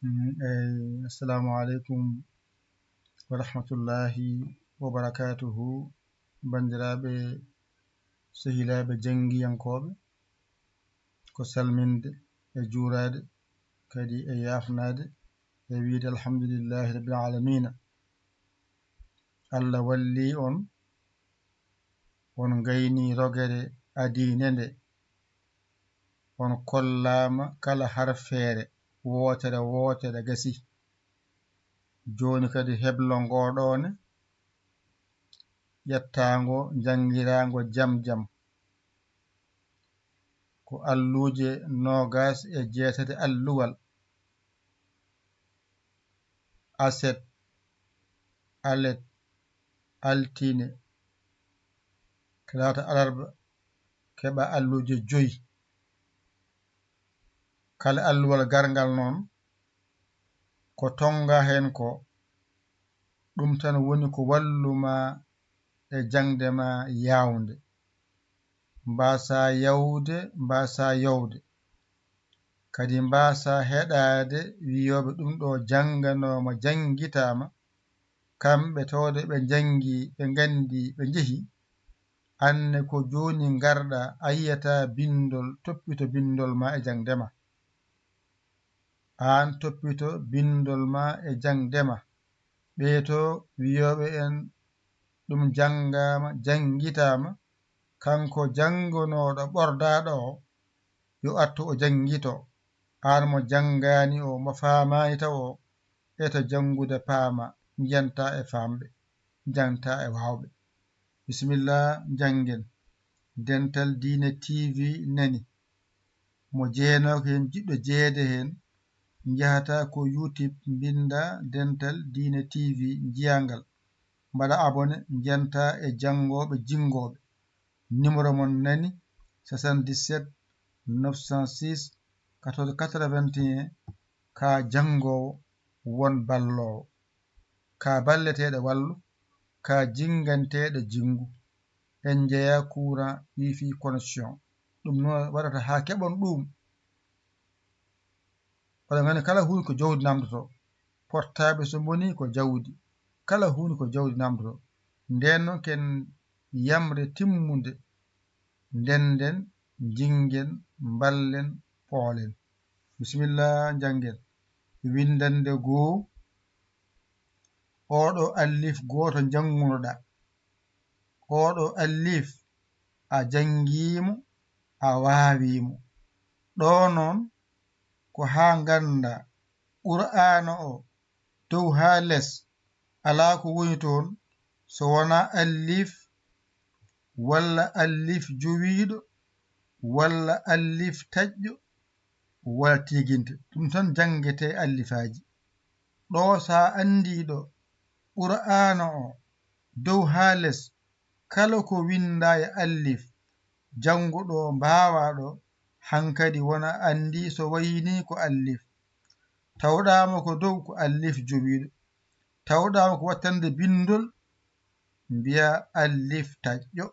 Assalamu alaikum wa rahmatullahi wa barakatuhu. Bandiraɓe sehilaɓe jangiyankoɓe, ko salminde e juurade kadi e yafnade e wiide alhamdulillahi rabbil alamina. Allah walli on gayni rogere adinende, on kollama kala harfeere wotere gasi. Joni kadi heblon ngoɗone ƴettango jangirango jam jam ko alluje 28 alluwal aset alet altine talata alarba keɓa alluje 5. kala alluwal garngal noon ko tonga hen ko ɗum tan woni ko walluma e jangdema yawnde, mbasa yawde kadi mbasa heɗade wiyoɓe ɗum ɗo janganoma jangitama. Kamɓe tawde ɓe jangi ɓe gandi ɓe jeehi, anne ko joni garɗa ayiyata bindol toppito bindol ma e jangdema. An toppito bindol ma e jangdema. ɓeeto wiyoɓe en ɗum jangama jangitama, kanko jangonoɗo ɓordaɗo o yo attu o jangito. An mo jangani o mo famani taw o eto jangude paama, janta e famɓe, janta e wawɓe. Bisimillah, jangen. Dental Dine TV nani mo jeenoko hen jiɗɗo jeede hen jahata ko YouTube binda Dental Dine TV jiyangal, mbaɗa abonné janta e jangoɓe jingoɓe. Numéro mon nani 77 906 14 81. ka jangowo won ballowo, ka balleteɗo wallu, ka jinganteɗo jingu. En jeeya courant wifi connexion, ɗum noon waɗata ha keɓon ɗum. oɗon gandi kala hunde ko jawdi namdoto, portable so boni ko jawdi, kala hunde ko jawdi namdoto. Nden noon ken yamre timmude ndenden jingen ballen poolen. Bisimillah, jangen. Windande goo, oɗo allif goto jangunoɗa, oɗo allif a jangimo a wawimo. ɗo noon ko ha ganda Qur'ana o dow ha less ala ko woni toon so wona allif walla allif jowiɗo walla allif taƴƴo walla tiginte. ɗum tan jangete allifaji ɗo. Sa andiɗo Qur'ana o dow ha less kala ko winda e allif, janguɗo mbawaɗo hankadi wona andi so wayni ko allif. Tawɗama ko dow ko allif jowiɗo, tawɗama ko wattande bindol mbiya allif taƴƴo,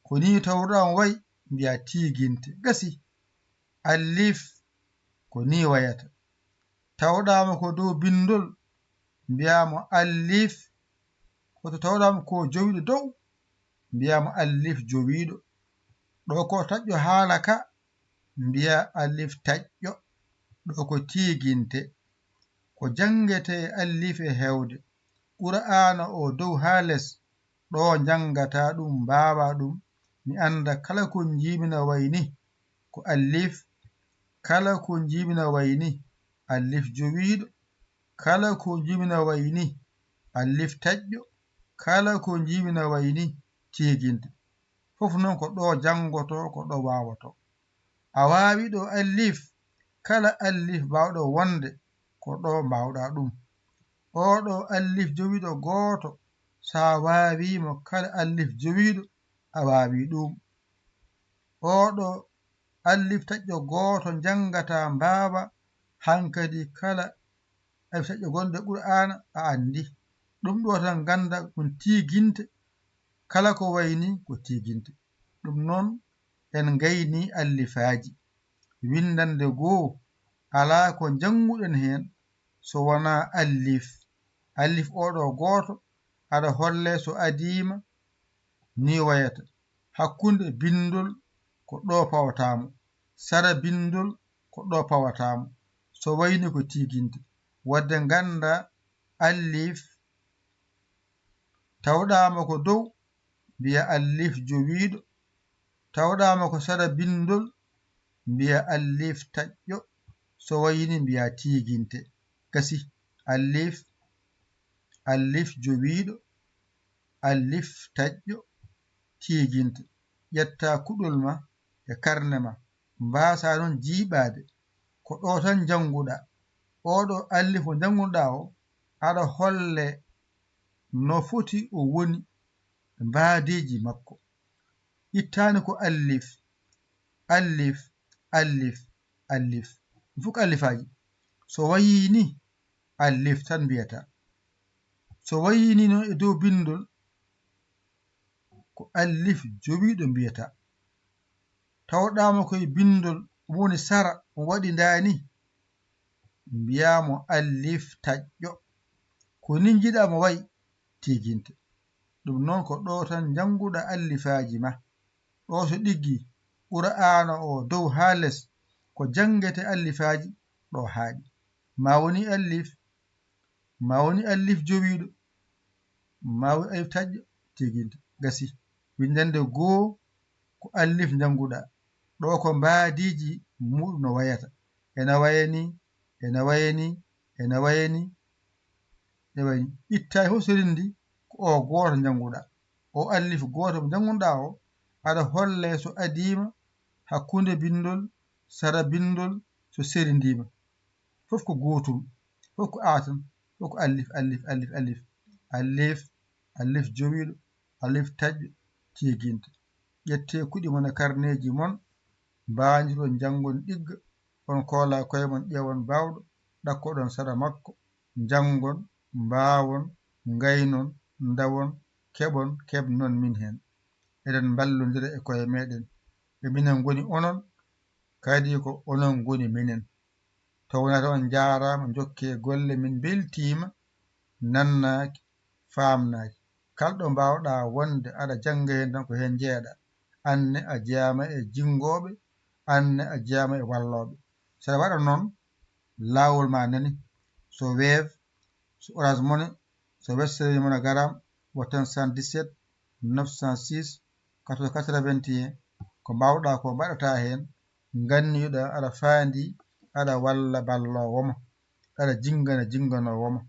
ko ni tawɗama wayi mbiya tiginte. Gasi allif ko ni wayata. Tawɗama ko dow bindol mbiyamo allif, koto tawɗama ko jowiɗo dow mbiyamo allif jowiɗo. ɗo ko taƴƴo haala ka mbiya allif taƴƴo. ɗo ko tiginte. ko jangete allif e hewde. Qur'ana o dow ha less ɗo jangata ɗum, mbawa ɗum. Mi anda kala ko jimina wayni ko allif, kala ko jimina wayni allif jowiɗo, kala ko jimina wayni allif taƴƴo, kala ko jimina wayni tiginte. Fof noon ko ɗo jangoto, ko ɗo wawato. A wawi ɗo allif, kala allif bawɗo wonde ko ɗo mbawɗa ɗum. oɗo allif jowiɗo goto sa wawimo kala allif jowiɗo a wawi ɗum. oɗo allif taƴƴo goto jangata mbawa hankadi kala allif taƴƴo gonɗo Qur'ana a andi. ɗum ɗo tan ganda ɗum tiginte, kala ko wayni ko tiginte. ɗum noon en gayni allifaji. Windande goo ala ko janguɗen hen so wona allif. Allif oɗo goto aɗa holle so adima ni wayata. Hakkunde bindol ko ɗo pawatamo, sara bindol ko ɗo pawatamo, so wayni ko tiginte. Wadde ganda allif tawɗama ko dow mbiya allif jowiɗo, tawɗama ko sara bindol mbiya allif taƴƴo, so wayni mbiya tiginte. Gasi allif, allif jowiɗo, allif taƴƴo, tiginte. ƴetta kuɗol ma e karne ma mbasa non jiiɓade ko ɗo tan janguɗa. Oɗo allif mo janguɗa o aɗa holle no foti o woni mbaadiji makko. Ittani ko allif, allif, allif, allif, fuk allifaji. So wayini allif tan mbiyata. So wayini no e dow bindol ko allif jowiɗo mbiyata. Tawɗama koye bindol woni sara o waɗi ndani mbiyamo allif taƴƴo. Ko ni jiɗamo wayi tiginte. Ɗum noon ko ɗo tan janguɗa allifaji ma. Ɗo so ɗiggi qur'ana o dow ha less ko jangete allifaji ɗo haaɗi. Ma woni allif, ma woni allif jowiɗo, ma woni allif taƴƴo, tiginte. Gasi windande goo ko allif janguɗa. Ɗo ko mbadiji muɗum no wayata. Ena wayani, ena wayani, ena wayani, ene wayani. Itta e hosirindi ko o goto janguɗa. O allif goto mo janguɗa o aɗa holle so adima, hakkunde bindol, sara bindol, so serindima. Fof ko gotum, fof ko atan, fof ko allif, allif, allif, allif, allif, allif jowiɗo, allif taƴƴo, tiginte. ƴette kuɗi mon e karneji mon, mbaadiron jangon ɗigga, on kola koye mon ƴewon bawɗo, ɗakkoɗon sara makko, jangon, mbawon, gaynon, ndawon, keɓon, keɓnon min hen. Eɗen ballodira e koye meɗen. E minen goni onon, kadi ko onon goni minen. Tawnata on jarama jokke golle min beltima, nannaki, famnaki. Kalɗo mbawɗa wonde aɗa janga hen tan ko hen jeeɗa. Anne a jeyama e jingoɓe, anne a jeyama e walloɓe. Saɗa waɗa noon lawol ma nani. So Wave, so Orange Money, so Western MoneyGram, wattan 77 906 14 81. Ko mbawɗa ko mbaɗata hen, ganniɗa aɗa faandi, aɗa walla ballowoma, aɗa jingana jinganowoma.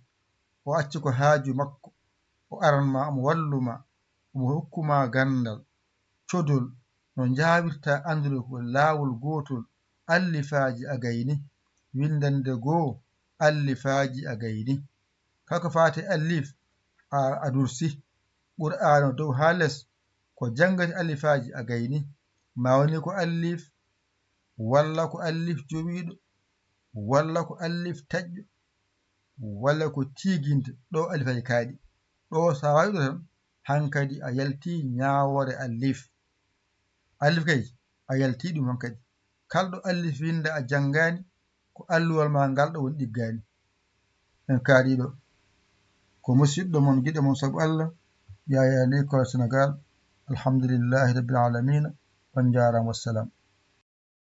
O acci ko haaju makko, o aranma, omo walluma, omo hokkuma gandal, codol, no jawirta andude ko laawol gotol, allifaji a gayni, windande goo allifaji a gayni. Kako fate allif a dursi, qur'ana dow ha less ko jangati allifaji a gayni. Ma woni ko allif, walla ko allif jowiɗo, walla ko allif taƴƴo, walla ko tiginte. Ɗo allifaji kaaɗi. Ɗo sa waɗi ɗo tan hankadi a yalti ñawore allif. Allif kay a yalti ɗum hankadi. Kalɗo allif winda a jangani, ko alluwal ma ngal ɗo woni ɗiggani. En kaaɗiɗo ko musidɗo mon giɗo mon sabu Allah, Yaya L'école Sénégal. Alhamdulillahi rabbil alamina. On jarama, wassalam.